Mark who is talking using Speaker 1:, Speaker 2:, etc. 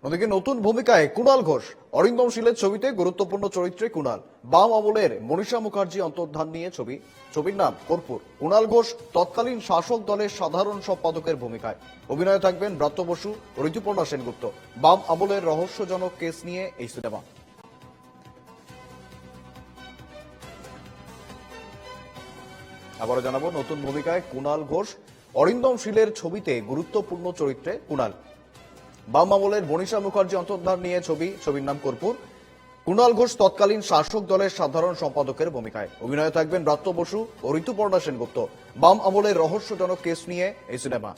Speaker 1: ওদিকে নতুন ভূমিকায় কুণাল ঘোষ, অরিন্দম শীলের ছবিতে গুরুত্বপূর্ণ চরিত্রে কুণাল। বাম আমলের মনীষা মুখার্জি অন্তর্ধান নিয়ে ছবির নাম কর্পূর। কুণাল ঘোষ তৎকালীন শাসক দলের সাধারণ সম্পাদকের ভূমিকায়। অভিনয়ে থাকবেন ব্রাত্য বসু ও ঋতুপর্ণা সেনগুপ্ত। বাম আমলের রহস্যজনক কেস নিয়ে এই সিনেমা। আবারও জানাবো, নতুন ভূমিকায় কুণাল ঘোষ, অরিন্দম শীলের ছবিতে গুরুত্বপূর্ণ চরিত্রে কুণাল। বাম আমলের মনীষা মুখার্জি অন্তর্ধান নিয়ে ছবির নাম কর্পূর। কুণাল ঘোষ তৎকালীন শাসক দলের সাধারণ সম্পাদকের ভূমিকায়। অভিনয়ে থাকবেন ব্রাত্য বসু ও ঋতুপর্ণা সেনগুপ্ত। বাম আমলের রহস্যজনক কেস নিয়ে এই সিনেমা।